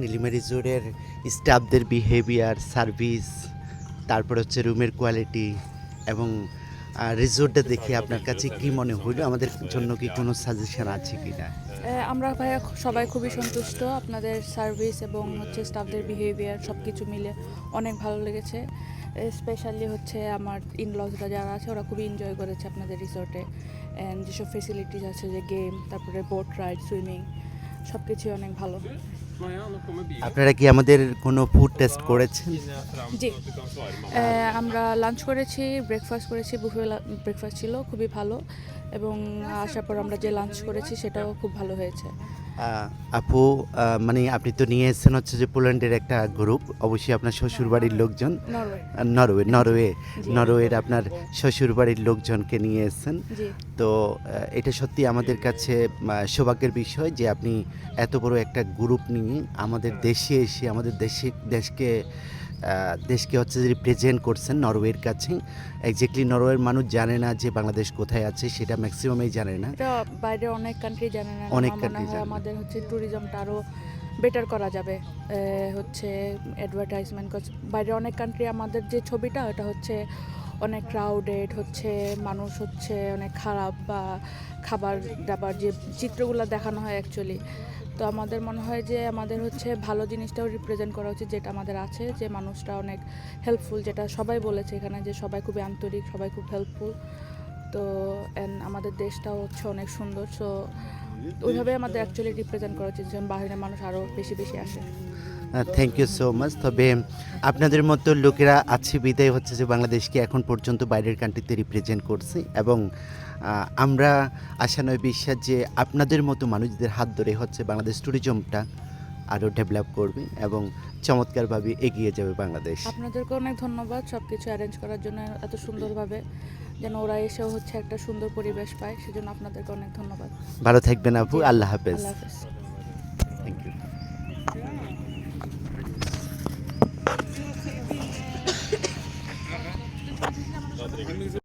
নীলিমা রিসোর্টের স্টাফদের behaviour, service, তারপর হচ্ছে রুমের কোয়ালিটি এবং রিসোর্টটা দেখে আপনার কাছে কি মনে হইলো? আমাদের জন্য কি কোনো সাজেশন আছে কি না? আমরা ভাইয়া সবাই খুবই সন্তুষ্ট আপনাদের সার্ভিস এবং হচ্ছে স্টাফদের বিহেভিয়ার সব কিছু মিলে অনেক ভালো লেগেছে। স্পেশালি হচ্ছে আমার ইনলজরা যারা আছে ওরা খুবই এনজয় করেছে আপনাদের রিসোর্টে। অ্যান্ড যেসব ফেসিলিটিস আছে, যে গেম, তারপরে বোট রাইড, সুইমিং, সব কিছুই অনেক ভালো। আপনারা কি আমাদের কোনো ফুড টেস্ট করেছেন? জি, আমরা লাঞ্চ করেছি, ব্রেকফাস্ট করেছি, বুফে ব্রেকফাস্ট ছিল খুবই ভালো, এবং আসার পর আমরা যে লাঞ্চ করেছি সেটাও খুব ভালো হয়েছে। আপু, মানে আপনি তো নিয়ে এসেছেন হচ্ছে যে পোল্যান্ডের একটা গ্রুপ, অবশ্যই আপনার শ্বশুরবাড়ির লোকজন। নরওয়ের আপনার শ্বশুরবাড়ির লোকজনকে নিয়ে এসেছেন। জি, তো এটা সত্যি আমাদের কাছে সৌভাগ্যের বিষয় যে আপনি এত বড় একটা গ্রুপ নিয়ে আমাদের দেশে এসে আমাদের দেশকে হচ্ছে যে রিপ্রেজেন্ট করছেন নরওয়ের কাছে। এক্স্যাক্টলি নরওয়ের মানুষ জানে না যে বাংলাদেশ কোথায় আছে, সেটা ম্যাক্সিমামই জানে না। এটা বাইরে অনেক কান্ট্রি জানে না। অনেক আমার country মনে হয় জানে না। আমাদের হচ্ছে ট্যুরিজমটা আরও বেটার করা যাবে, হচ্ছে অ্যাডভার্টাইজমেন্ট। বাইরে অনেক কান্ট্রি আমাদের যে ছবিটা ওটা হচ্ছে অনেক ক্রাউডেড, হচ্ছে মানুষ হচ্ছে অনেক খারাপ, বা খাবার দাবার যে চিত্রগুলো দেখানো হয় অ্যাকচুয়ালি। তো আমাদের মনে হয় যে আমাদের হচ্ছে ভালো জিনিসটাও রিপ্রেজেন্ট করা উচিত, যেটা আমাদের আছে, যে মানুষটা অনেক হেল্পফুল, যেটা সবাই বলেছে এখানে, যে সবাই খুবই আন্তরিক, সবাই খুব হেল্পফুল। তো আমাদের দেশটাও হচ্ছে অনেক সুন্দর। সো ওইভাবে আমাদের অ্যাকচুয়ালি রিপ্রেজেন্ট করা উচিত, যেন বাইরের মানুষ আরও বেশি বেশি আসে। Thank you so much. তবে আপনাদের মতো লোকেরা আছে বিদায় হচ্ছে যে বাংলাদেশকে এখন পর্যন্ত বাইরের কান্ট্রিতে রিপ্রেজেন্ট করছে, এবং আমরা আশা নয় বিশ্বাস যে আপনাদের মতো মানুষদের হাত ধরে হচ্ছে বাংলাদেশ ট্যুরিজমটা আরও ডেভেলপ করবে এবং চমৎকারভাবে এগিয়ে যাবে বাংলাদেশ। আপনাদেরকে অনেক ধন্যবাদ সব কিছু অ্যারেঞ্জ করার জন্য এত সুন্দরভাবে, যেন ওরা এসেও হচ্ছে একটা সুন্দর পরিবেশ পায়, সেজন্য আপনাদেরকে অনেক ধন্যবাদ। ভালো থাকবেন আপু, আল্লাহ হাফেজ। আল্লাহ হাফেজ। Thank you.